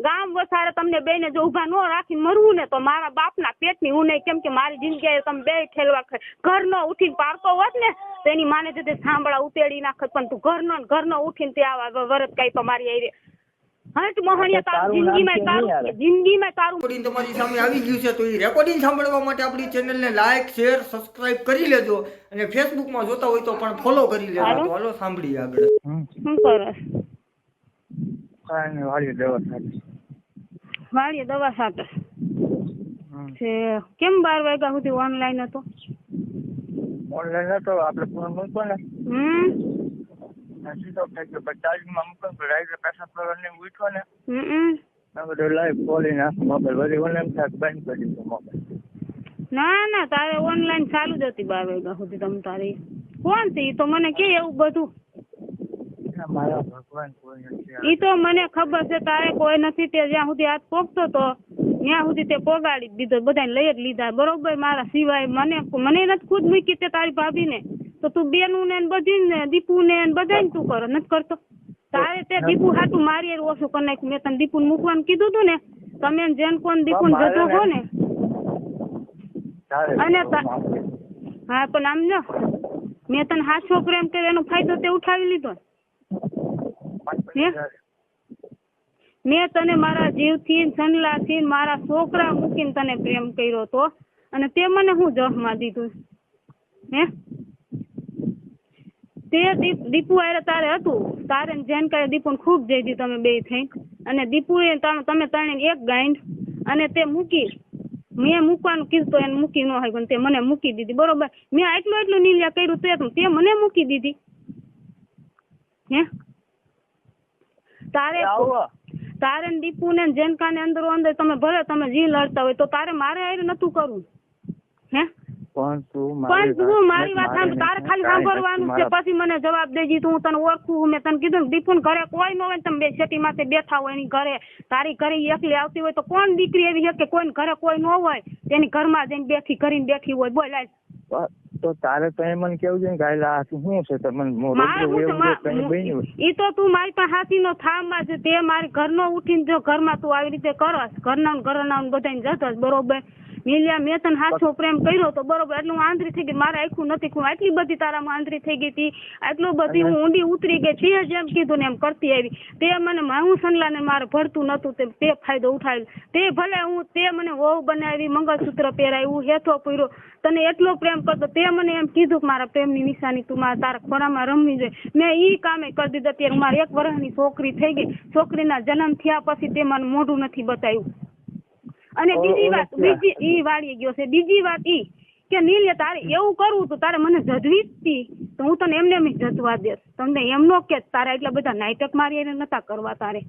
ગામ વસારે તમને બેને જો ઉભા ન રાખીને મરવું ને તો મારા બાપના પેટની હું નહીં, કેમ કે મારી જિંદગી તમે બે ઠેલવા ઘરનો ઉઠીને પારકો હોત ને તો એની માને જતે સાંભળા ઉતેડી નાખત, પણ તું ઘરનો ઉઠીને તે આવા વરત કઈ તો મારી આવી હટ મોહણિયા તારું જિંદગીમાં તારું તમારી સામે આવી ગયું છે. તો એ રેકોર્ડિંગ સાંભળવા માટે આપણી ચેનલને લાઈક શેર સબસ્ક્રાઇબ કરી લેજો, અને ફેસબુકમાં જોતા હોય તો પણ ફોલો કરી લેજો. તો હાલો સાંભળીએ આગળ. શું કરે? વાળીએ દવા સાથે છે. કેમ 12 વાગ્યા સુધી ઓનલાઈન હતો? ઓનલાઈન હતો, આપણે ફોન મૂકો ને સીધો થઈ ગયો, પણ ચાર્જિંગમાં મૂકો ને રાઈડર પેસા પ્રોગ્રામ ઉઠો ને બધું લાઈવ ખોલી નાખો મોબાઈલ, બધી ઓનલાઈન થાક બંધ કરી દીધો મોબાઈલ. ના તારે ઓનલાઈન ચાલુ જ હતી 12 વાગ્યા સુધી. તમે તારી કોણ છે ઈ તો મને કે એવું બધું? મારા ભગવાન કોઈ નથી. ઈ તો મને ખબર છે તારે કોઈ નથી. તે જ્યાં સુધી હાથ પોગતો તો ત્યાં સુધી તે પોગાડી દીધો, બધાને લઈ જ લીધા બરોબર. મારા સિવાય મને નથી ખુદ મૂકી તે તારી ભાભી ને, તો તું બેનું ને બધી ને દીપુ ને બધાને તું કરો નથી કરતો. તારે તે દીપુ હાટું મારી ઓછું કરી નાખ્યું. મેં તને દીપુ મૂકવાનું કીધું તું ને, તમે જેન કોણ દીપુ ને જતો હો ને. અને હા પણ આમ જો મેં તને હાચો પ્રેમ કર્યો એનો ફાયદો તે ઉઠાવી લીધો. મેં તને મારા જીવથી સનલાથી મારા છોકરા મૂકીને તને પ્રેમ કર્યો તો, અને તે મને હું જહમાં દીધું હે? તે દીપુ આરે તારે હતું, તારે જેન કરે દીપુને ખૂબ જઈ દી તમે બે થઈ, અને દીપુએ તમે ત્રણે એક ગાંઠ, અને તે મૂકી. મેં મૂકવાનું કીધું તો એને મૂકી ન હોય, પણ તે મને મૂકી દીધી બરોબર. મેં એટલું નીલ્યા કર્યું તે મને મૂકી દીધી હે? તારે દીપુ ને જેનકા ને અંદર તમે ભલે તમે જી લડતા હોય તો તારે મારે આરે નતું કરવું હે? પણ તું મારી વાત સાંભળ, તારે ખાલી સાંભળવાનું છે, પછી મને જવાબ દેજી. તું તને ઓળખું, મેં તને કીધું દીપુ ઘરે કોઈ ન હોય, તમે બે સેટી માથે બેઠા હોય એની ઘરે, તારી ઘરે એકલી આવતી હોય તો કોણ દીકરી એવી છે કે કોઈ ઘરે કોઈ ન હોય તેની ઘરમાં જઈને બેઠી હોય? બોલાય તો તારે તો એમ મને કેવું છે ગાયલા શું છે ઈ તો તું મારી પાસે હાથી નો થામાં છે. તે મારી ઘરનો ઉઠીને જો ઘરમાં તું આવી રીતે કરસ, ઘરના બધાને જતો બરોબર. મિલિયા મેં તને હાથો પ્રેમ કર્યો તો બરોબર, એટલું હું આંધળી થઈ ગઈ. મારે આખું નથી ખું, આટલી બધી તારામાં આંધળી થઈ ગઈ હતી, આટલું બધી હું ઊંડી ઉતરી ગઈ. છે જેમ કીધું ને એમ કરતી આવી. તે મને હું સનલાને મારે ભરતું નતું, તે ફાયદો ઉઠાવ્યો. તે ભલે તે મને વહુ બનાવી, મંગળસૂત્ર પહેરાવ્યું, હેથો પૂર્યો, તને એટલો પ્રેમ કરતો. તે મને એમ કીધું કે મારા પ્રેમની નિશાની તું તારા ખોરામાં રમવી જોઈએ. મેં ઈ કામે કરી દીધું. ત્યારે મારી 1 વર્ષની છોકરી થઈ ગઈ. છોકરીના જન્મ થયા પછી તે મને મોઢું નથી બતાવ્યું. અને બીજી વાત ઈ વાળી ગયો છે. બીજી વાત ઈ કે નીલે તારે એવું કરવું તું, તારે મને જજવી હતી તો હું તને એમને એમ જજવા દેસ. તમને એમ નો કે તારા એટલા બધા નાટક મારી એને નતા કરવા. તારે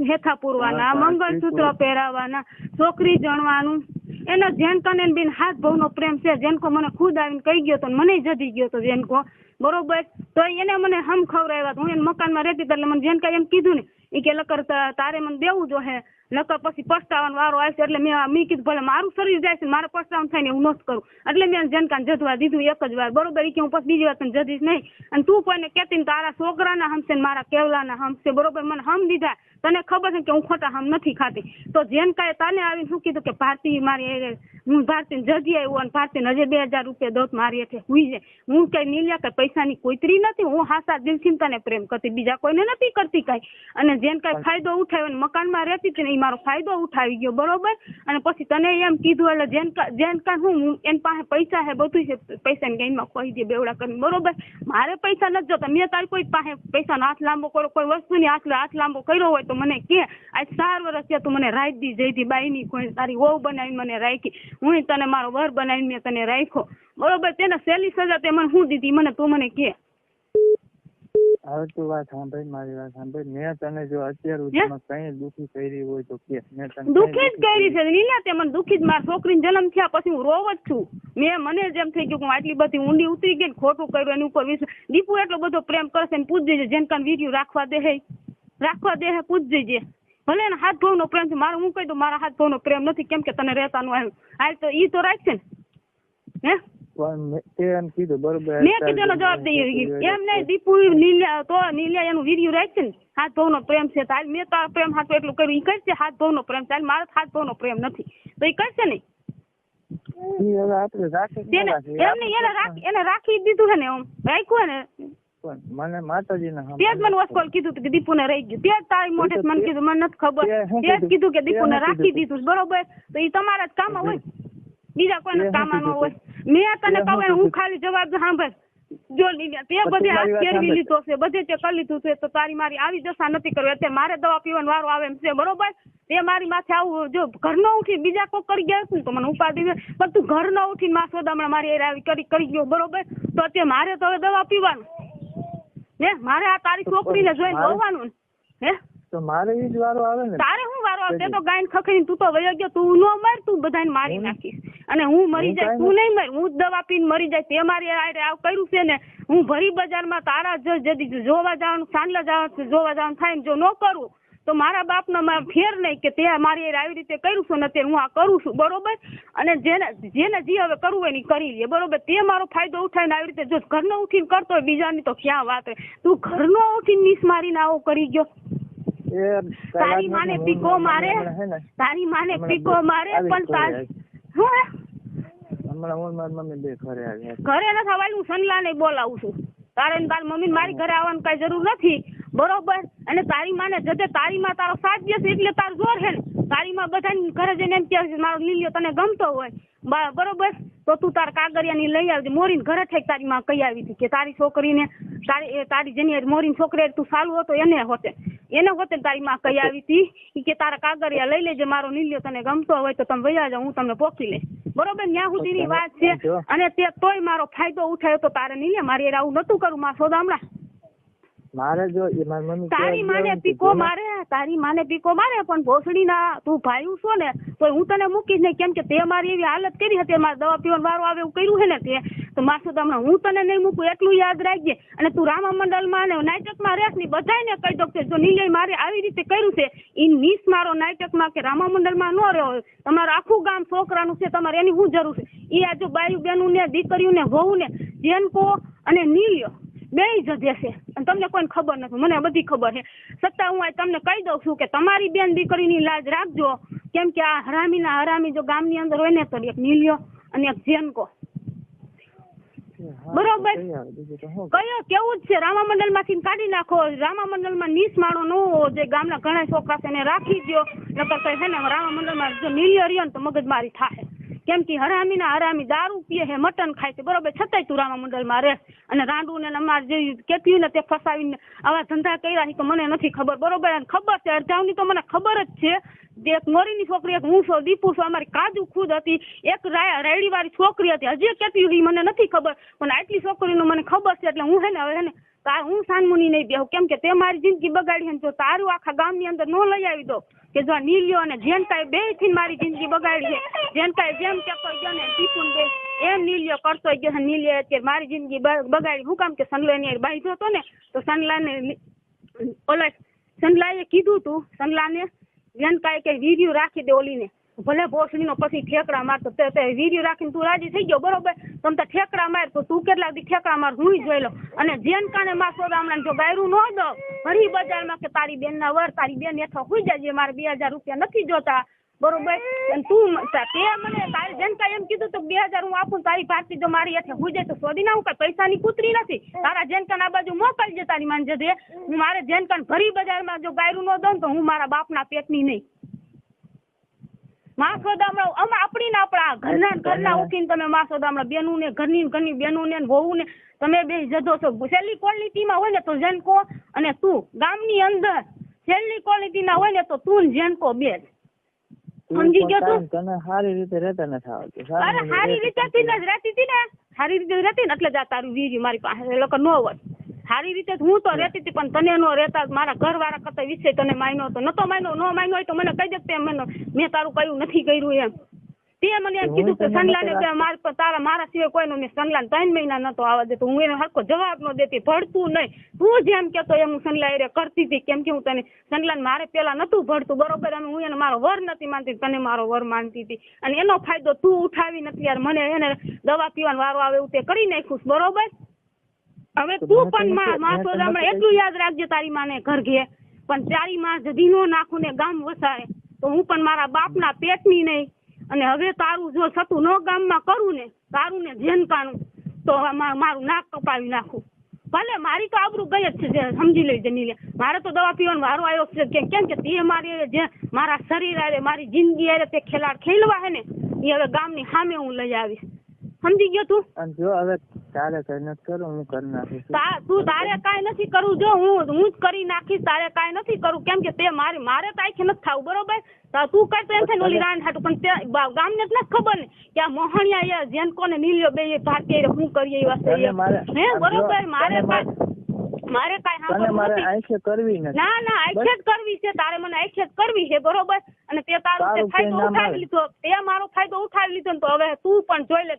હેથા પૂરવાના, મંગળસૂત્ર પહેરાવાના, છોકરી જણવાનું, એનો જેનકો ને બેન હાથ ભાવનો પ્રેમ છે. જેનકો મને ખુદ આવીને કહી ગયો તો મને જજી ગયો તો જેનકો બરોબર. તો એને મને હમ ખવડાવ્યા. હું એને મકાનમાં રહેતી એટલે મને જેનકા એમ કીધું ને એ કે લકર તારે મને દેવું જો હે, નકર પછી પસ્તાવાનો વારો આવશે. એટલે મેં કીધું ભલે મારું શરીર જાય છે, મારે પસ્તાવાનું થાય ને હું નથી કરું. એટલે મેં જનકાને જજવા દીધું 1 જ વાર બરોબર. એ કે હું પછી બીજી વાર તને જજીશ નહીં. અને તું કોઈને કહેતી તારા છોકરાના હમશે ને મારા કેવલાના હમશે બરોબર. મને હમ દીધા. તને ખબર છે કે હું ખોટા હમ નથી ખાતી. તો જેનકાએ તને આવીને શું કીધું કે ભારતી મારી હું ભારતીને જજી આવ્યો, અને ભારતીને હજી 2000 રૂપિયા દોત મારી હેઠે હુઈ જાય. હું કઈ નીલ્યા કે પૈસાની કોઈતરી નથી. હું હાસા દિલથી તને પ્રેમ કરતી, બીજા કોઈને નથી કરતી કઈ. અને જેન કઈ ફાયદો ઉઠાવ્યો, મકાનમાં રહેતી હતી ને એ મારો ફાયદો ઉઠાવી ગયો બરોબર. અને પછી તને એમ કીધું એટલે જેનકા હું એની પાસે પૈસા હે, બધું છે, પૈસાની ગાઈમાં ખોઈ દે બેવડા કરીને બરોબર. મારે પૈસા નથી જોતા. મેં તારી કોઈ પાસે પૈસાનો હાથ લાંબો કર્યો, કોઈ વસ્તુની હાથ લાંબો કર્યો હોય તો મને કે આજ 4 વર્ષ થયા તું મને રાખ દી જઈતી બાઈની કોઈ તારી વહુ બનાવીને મને રાખી. હું તને મારો વર બનાવીને મેં તને રાખ્યો બરોબર. તેને સહેલી સજા તે મને શું દીધી મને તું મને કે? હવે તું વાત સાંભળ, મારી વાત સાંભળ. મેં તને જો અત્યાર સુધીમાં કઈ દુઃખી કરી હોય તો કે મેં તને દુઃખી જ કરી છે નીલા. તે મને દુઃખી જ. મારા છોકરીને જન્મ થયા પછી હું રોવ જ છું. મને જેમ થઈ ગયું કે હું આટલી બધી ઊંડી ઉતરી ગઈ, ખોટું કર્યું એની ઉપર દીપુ એટલો બધો પ્રેમ કરશે ને પૂછજે જેનકાન વિડીયો રાખવા દે પૂછજે. ભલે ને હાથ ભાવનો પ્રેમ છે મારો. હું કહી દઉં મારા હાથ ભાવનો પ્રેમ નથી, કેમ કે તને રહેતા નું આવ્યું. હાલ તો ઈ તો રાખશે ને હે પણ તે એમ કીધું બરોબર. મેં કીધું એનો જવાબ દઈ એમ નહીં દીપુ નીલિયા એનું વિડીયો રાખશે ને હાથ ભાવનો પ્રેમ છે તાલ મેં તારા પ્રેમ હાથ એટલું કર્યું એ કરશે હાથ ભાવનો પ્રેમ ચાલ મારો હાથ ભાવનો પ્રેમ નથી તો એ કરશે નહીં એને રાખી દીધું છે ને એમ રાખ્યું ને મને માતાજીને તે જ મને વસ્કોલ કીધું કે દીપુને રહી ગયું તે જ તારી મોઢે મને કીધું મને નથી ખબર તે જ કીધું કે દીપુને રાખી દીધું બરોબર તો એ તમારા જ કામ હોય બીજા કોઈને કામ ન હોય મેં તને કહું હું ખાલી જવાબ સાંભળ જો તે બધે હાથ ફેરવી લીધો છે બધે તે કરી લીધું છે તો તારી મારી આવી દશા નથી કરવી અત્યારે મારે દવા પીવાનો વારો આવે એમ છે બરોબર તે મારી માથે આવું જો ઘર ન ઉઠી બીજા કોઈ કરી ગયા ને તો મને ઉપાધિ પણ તું ઘર ન ઉઠીને માં સોદામણા મારી આવી કરી ગયો બરોબર તો અત્યારે મારે તો હવે દવા પીવાનું હે મારે આ તારી છોકરીને જોઈને જોવાનું હે તો મારે ઈ જ વારો આવે ને તારે હું વારો આવે તે તો ગાયન ખખડીને તું તો વયો ગયો તું નો મર તું બધાને મારી નાખીશ અને હું મરી જાય તું નહીં મર હું જ દવા પીને મરી જાય તે મારી આરે આવ કર્યું છે ને હું ભરી બજારમાં તારા જદી જોવા જવાનું સાંજલા જવાનું જોવા જવાનું થાય ને જો ન કરું તો મારા બાપનો ફેર નહીં કે તે મારી આવી રીતે કર્યું છે ને અત્યારે હું આ કરું છું બરોબર અને જેને જે હવે કરવું હોય ને કરી લે બરોબર તે મારો ફાયદો ઉઠાવીને આવી રીતે જો ઘરનો ઉઠીને કરતો હોય બીજાની તો ક્યાં વાત તું ઘરનો ઉઠીને નીસ મારીને આવો કરી ગયો તારી માને પીકો મારે પણ તારી ઘરે નથી આવવાનું હું સનલા ને બોલાવું છું તારે તારી મમ્મી મારી ઘરે આવવાની કઈ જરૂર નથી બરોબર અને તારી માને જતે તારી માં તારો સાથ દેશે એટલે તારું જોર હે ને તારી માં બધા ઘરે જઈને એમ કે મારો લીલિયો તને ગમતો હોય બરોબર તો તું તારા કાગરિયાની લઈ આવજે મોરીને ઘરે ઠેક તારી માં કહી આવી હતી કે તારી છોકરીને તારી જેની મોરીની છોકરી તું સાલું હતો એને હોતે તારી માં કહી આવી હતી કે તારા કાગરિયા લઈ લેજે મારો લીલિયો તને ગમતો હોય તો તમે વયા જાવ હું તમને પોખી લઈશ બરોબર ત્યાં સુધીની વાત છે અને તે તોય મારો ફાયદો ઉઠાયો તો તારે નહીં મારી આવું નતું કરું માં સોદામણા મારે જો તારી માને પીકો મારે પણ ભોસડી ના તું ભાઈ છો ને તો હું તને મૂકીશ નહીં કેમ કે તે મારી એવી હાલત કરી હતી મારે દવા પીવાનો વારો આવે એવું કર્યું છે ને તે તો માસુ તમને હું તને નહીં મૂકું એટલું યાદ રાખજે અને તું રામા મંડળમાં ને નાટકમાં રહેશ ને બધાને કહી દો કે જો નીલય મારે આવી રીતે કર્યું છે એ નીસ મારો નાટકમાં કે રામા મંડળમાં ન રહ્યો તમારું આખું ગામ છોકરાનું છે તમારે એની શું જરૂર છે એ આ જો બાયું બેનું ને દીકરીઓ ને વહુ ને જેનકો અને નીલ્યો બે જ દેશે અને તમને કોઈ ખબર નથી મને બધી ખબર છે છતાં હું તમને કહી દઉં છું કે તમારી બેન દીકરીની લાજ રાખજો કેમ કે આ હરામી જો ગામની અંદર હોય ને તો એક નીલિયો અને એક જેનકો બરોબર કયો કેવું જ છે રામા મંડળ માંથી કાઢી નાખો રામા મંડળ માં નીસ માળો ન હોવો જે ગામના ઘણા છોકરા છે એને રાખી દો નકર કઈ છે ને રામા મંડળ માં જો નીલિયો રહ્યો ને તો મગજમારી થાય કેમ કે હરામી દારૂ પીએ છે મટન ખાય છે બરોબર છતાંય તું રામા મંડળમાં રહે અને રાંડુ ને અમારે જે કેટલી ને તે ફસાવીને આવા ધંધા કર્યા તો મને નથી ખબર બરોબર અને ખબર છે અરજાવની તો મને ખબર જ છે જે એક મોરીની છોકરી એક હું છું દીપુ છું અમારી કાજુ ખુદ હતી એક રાયડી વાળી છોકરી હતી હજી કેટલી મને નથી ખબર પણ આટલી છોકરીનું મને ખબર છે એટલે હું હવે હું સાનમુની નહીં બેહું કેમ કે તે મારી જિંદગી બગાડી ને જો તારું આખા ગામની અંદર નો લઈ આવી દો કે જો નીલિયો અને જેનકાએ બે થી મારી જિંદગી બગાડી છે જેનકાએ જેમ કેતો ગયો ને દીપુન બે એમ નીલિયો કરતો ગયો નીલિયો અત્યારે મારી જિંદગી બગાડી હું કામ કે સનલાની બાંધ્યો હતો ને તો સનલાએ કીધું તું સનલાને જેનકાએ કે વિડીયો રાખી દે ઓલીને ભલે ભોસડીનો પછી ઠેકડા મારતો તે વિડીયો રાખીને તું રાજી થઈ ગયો બરોબર તમ તો ઠેકડા માર તો તું કેટલા દી ઠેકડા માર હું જોઈ લો અને જેનકાને માં સોદામણા જો ગાયરું ન દો ફરી બજારમાં કે તારી બેન ના વર તારી બેન હેઠો હોઈ જાય મારે 2000 રૂપિયા નથી જોતા બરોબર અને તું તે મને તારી જેનકા એમ કીધું તો 2000 હું આપું તારી ભારતી જો મારી હેઠે હોઈ જાય તો સોદી ના હું કઈ પૈસાની કૂતરી નથી તારા જેનકાન આ બાજુ મોકલજે તારી માન જજે હું મારે જેનકાન ફરી બજારમાં જો ગાયરું ન દઉં તો હું મારા બાપના પેટની નહીં માં સોદામણા આપણી ને આપણા ઘરના ઉઠીને તમે માં સોદામણા બેનું ને ઘરની બેનું ને વહુ ને તમે બે જજો છો છેલ્લી ક્વોલિટીમાં હોય ને તો જેનકો અને તું ગામની અંદર છેલ્લી ક્વોલિટી ના હોય ને તો તું જેનકો બે સમજી ગયો તું તને સારી રીતે રહેતા નથી આવતું અરે સારી રીતે જ રહેતી હતી ને સારી રીતે રહેતી ને એટલે જ તારું વીરી મારી પાસે લોકો ન હોય સારી રીતે હું તો રહેતી હતી પણ તને નો રહેતા મારા ઘરવાળા કરતા વિશે તને માન્યો હતો નતો માન્યો ન માન્યો હોય તો મને કહી દે મેં તારું કયું નથી કર્યું એમ તે મને એમ કીધું કે સનલાને મારા સિવાય કોઈનો મેં સનલાને 3 મહિના નતો આવવા દેતો. હું એને હરખો જવાબ ન દેતી, ભળતું નહીં. તું જેમ કેતો એમ હું સનલા એરે કરતી હતી, કેમ કે હું તને સનલાને મારે પેલા નતું ભળતું, બરોબર. અને હું એને મારો વર નથી માનતી, તને મારો વર માનતી હતી. અને એનો ફાયદો તું ઉઠાવી નથી યાર. મને એને દવા પીવાનો વારો આવે એવું તે કરી નાખ્યું, બરોબર. હવે તું પણ માં સોદામણા એટલું યાદ રાખજે, તારી માને ઘર ઘે પણ તારી માં જદી નો નાખું ને ગામ વસાય તો હું પણ મારા બાપના પેટની નહીં. અને હવે તારું જો સતું નો ગામમાં કરું ને, તારું ને જેનકાનું, તો મારું નાક કપાવી નાખું. ભલે મારી તો આબરૂ ગઈ જ છે, સમજી લઈ જમીલે. મારે તો દવા પીવાનો વારો આવ્યો છે, કેમ કે તે મારી જે મારા શરીર આરે મારી જિંદગી આરે તે ખેલાડ ખેલવા હે ને, એ હવે ગામની સામે હું લઈ આવીશ. સમજી ગયો તું? જો હવે તારે કઈ નથી કરવું, હું કરી નાખીશ. તું તારે કાંઈ નથી કરવું, જો હું જ કરી નાખીશ. તારે કાંઈ નથી કરવું, કેમ કે તે મારે તાઈખે નથી થાવું, બરોબર. તું કરતો એમ થાય ઓલી રાન હાટું, પણ ગામને જ નથી ખબર ને કે આ મોહણિયા જેનકો ને નીલ્યો બે ભારતીય શું કરીએ એવા છે, હે બરોબર. મારે કાંઈ સાંભળવું નથી. ના આંખે જ કરવી છે તારે, મને આંખે જ કરવી છે, બરોબર. અને તે તારો ફાયદો ઉઠાવી લીધો, તે મારો ફાયદો ઉઠાવી લીધો ને, તો હવે તું પણ જોઈ લે.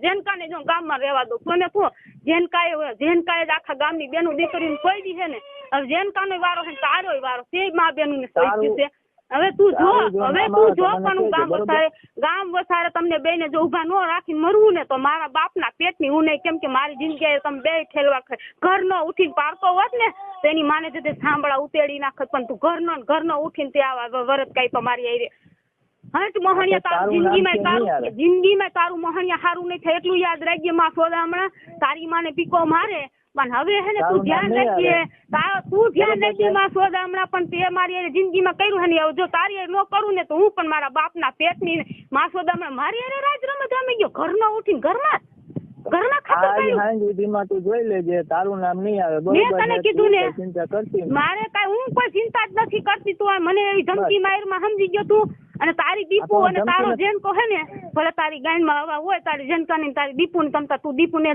જેનકાને જો ગામમાં રહેવા દો તને, તું જેનકાએ જ આખા ગામની બેનું દીકરીને સોઈ છે ને. હવે જેનકાનો વારો છે, તારો વારો તે મા બેનું ને સોઈ છે. હવે તું જો પણ ગામ વસારે તમને બે ને જો ઉભા ન રાખીને મરવું ને, તો મારા બાપના પેટની હું નહીં. કેમ કે મારી જિંદગી તમે બે ઠેલવા ઘર નો ઉઠીને પારતો હોત ને, તેની માને જતે સાંભળા ઉતેડી નાખત. પણ તું ઘરનો ઉઠીને તે આવા વરત કઈ તો મારી આઈ હટ મોહણિયા, તારું જિંદગીમાં તારું મોહણિયા સારું નહીં થાય એટલું યાદ રાખજે. માં સોદામણા તારી માને પીકો મારે, પણ હવે હે ને તું ધ્યાન રાખજે, માં સોદામણા. પણ તે મારી જિંદગીમાં કર્યું હે ને, હવે જો તારી ન કરું ને, તો હું પણ મારા બાપના પેટની માં સોદામણા મારી રાજ રમત રમી ગયો. ઘરનો ઉઠીને ઘરમાં તું જોઈ લેજે, તારું નામ નહીં આવે. મેં તને કીધું ને, ચિંતા કરતી મારે કઈ હું કોઈ ચિંતા જ નથી કરતી. તું મને એવી ધમકી મારમાં સમજી ગયો તું. અને તારી દીપુ અને તારો જેનકો હે ને, ભલે તારી ગાયમાં હવા હોય, તારી જેનકાની તારી દીપુ ને તમતા, તું દીપુ ને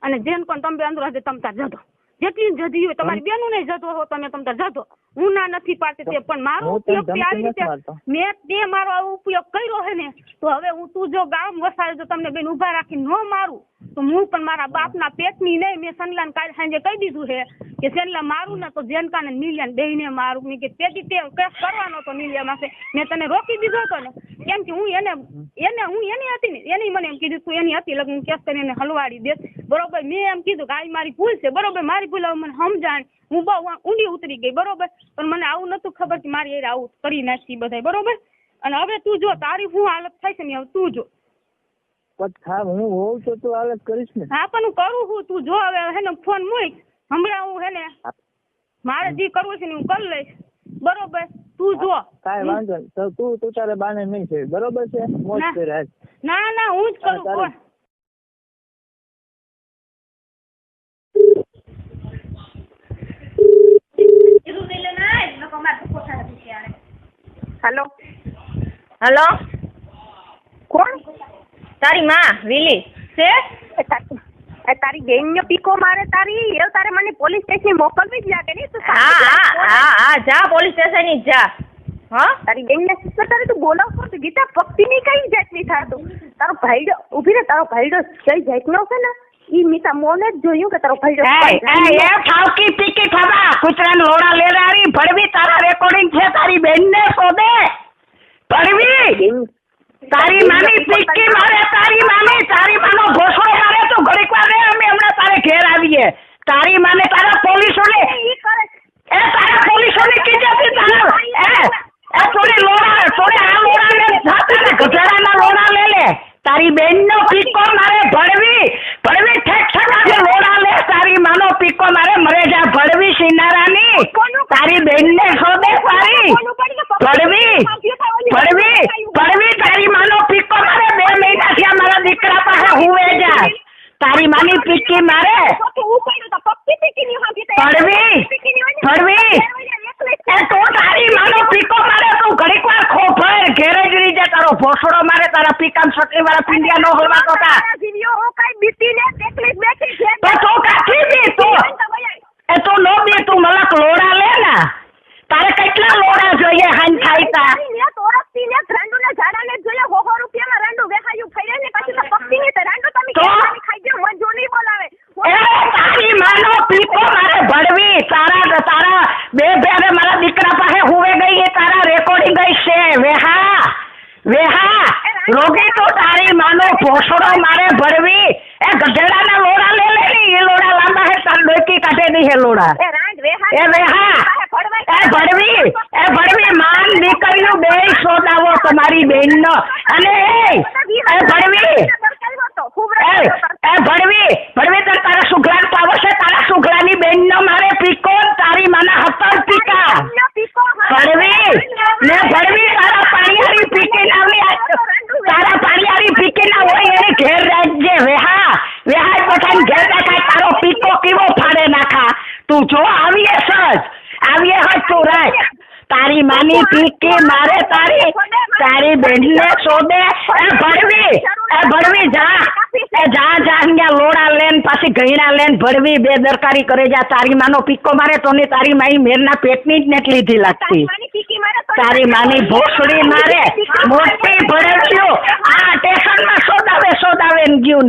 અને જેનકો ને તમે અંદર તમતા જતો, જેટલી જતી હોય તમારી બેનું નહીં જતો હો, તમે તમતા જતો. હું ના નથી પાડતી તે, પણ મારો ઉપયોગ આવી રીતે મેં તે મારો ઉપયોગ કર્યો હે ને, તો હવે તું જો ગામ વસાડે, જો તમને બેન ઉભા રાખીને ન મારું, તો હું પણ મારા બાપના પેટની નહીં. મેં સનલાને કાલે સાંજે કહી દીધું છે કે સનલા મારું ને તો જેનકા ને નીલિયાને બેયને મારું. મેં કે તેથી તે કેસ કરવાનો હતો નીલિયા માસે, મેં તને રોકી દીધો હતો ને, કેમ કે હું એની હતી ને, એની મને એમ કીધું તું એની હતી લગ્ન કેસ કરીને એને હલવાડી દે, બરોબર. મેં એમ કીધું કે આ મારી ભૂલ છે, બરોબર. મારી ભૂલ હવે મને સમજાણ, હું બહુ ઊંડી ઉતરી ગઈ, બરોબર. પણ મને આવું નતું ખબર કે મારી એ આવું કરી નાખી બધા, બરોબર. અને હવે તું જો તારી શું હાલત થાય છે ને, હવે તું જો. હું હોઉં તો તું હાલત કરીશ ને. હા પણ હું કરું છું, તું જો. હવે હે ને ફોન મૂક, હમણાં હું હે ને મારે જે કરવું છે ને હું કરી લઈશ, બરોબર. તું જો કાંઈ વાંધો નહીં, તું તારે બાને નહીં છે, બરોબર છે. મોજ કરે. ના હું જ કરું. કોણ હેલો કોણ? તારી માં વિલી છે? તારી બેન નો પીકો મારે તારી એ તારે મને પોલીસ સ્ટેશન મોકલવી જ લાગે ને. હા જા પોલીસ સ્ટેશન જ જા. હા તારી બેન ને સિસ્ટર તારે તું બોલાવશો તો ગીતા પક્ષી ની કઈ જાતની થાતું? તારો ભાઈડો ઉભી રે, તારો ભાઈડો કઈ જાતનો છે ને ઈ મીતા મોને જ જોયું કે તારો ભાઈડો એ ફાવકી પીકી થવા કૂતરાને લોડા લેરારી ભડવી. તારા રેકોર્ડિંગ છે, તારી બેન ને શોધે ભડવી. તારી માની પીકી મારે, તારી માનો ઘોસડો મારે તો ઘડીક વાર અમે હમણાં તારે ઘેર આવીએ. તારી માને તારા પોલીસોને તારા પોલીસોને કીધેથી તારા થોડી લોડા થોડી આ લોડા લે, તારા ગધેડાના લોડા લે. તારી બેન નો પીકો મારે ભડવી ઠેક ઠેક લોડા લે. તારી માનો પીકો મારે મરે જા ભડવી સિનારાની. તારી બેન ને શોધે તારી ભડવી તારી માનો પીકો મારે 2 મહિના થયા મારા દીકરા પાસે હુવે જા. તારી માની પીકી મારે ભડવી તો તારી માનો પીકો મારે તું ઘડીક વાર ખોફર ઘેરે જ રહી જા. તારો ભોસડો મારે તારા પીકામ સકલી વાળા પિંડિયા નો હોવા તો તો કાઠી દી તું તો નો બી તું મલક લોડા લે ને. તારે કેટલા લોડા જોઈએ હાન ખાઈતા? તોરસથી ને ગ્રાંડુના ઝાડાને જોઈએ 100 રૂપિયામાં મારે ભરવી એ ગધેડાના લોડા લે લે ને એ લોડા લાંબા હે તાર ડોકી કાઢે નહીં હે લોડા એ રાંડ વેહા એ વેહા એ ભરવી માન દીકરીઓ બે સોદાવો તમારી બેનનો અને એ ભરવી ભરવી તો તારા સુગલાન પાવો છે તારા સુગલાની બેનનો મારે પીકો તારી માના હતર પીકા ભરવી તારા પાણીયારી પીકી નાવની તારા પાણીયારી પીકી ના હોય એને ઘેર રાખજે વેહા પોતાની ઘેર રાખાય તારો પીકો કેવો ફાડે નાખા તું જો આવીએ હજ તું રાખ તારી માની પીકી મારે તારી બેનને શોધે એ ભરવી જા અહીંયા લોડા લેન પાછી ગયણા લેન ભરવી બેદરકારી કરે જા તારી માનો પીકો મારે તો ને તારી માઈ મેરના પેટની જ નેટ લીધી લાગતી તારી માની ભોસડી મારે મોટી ભરવ્યો આ સ્ટેશનમાં સોદાવે ને ગયું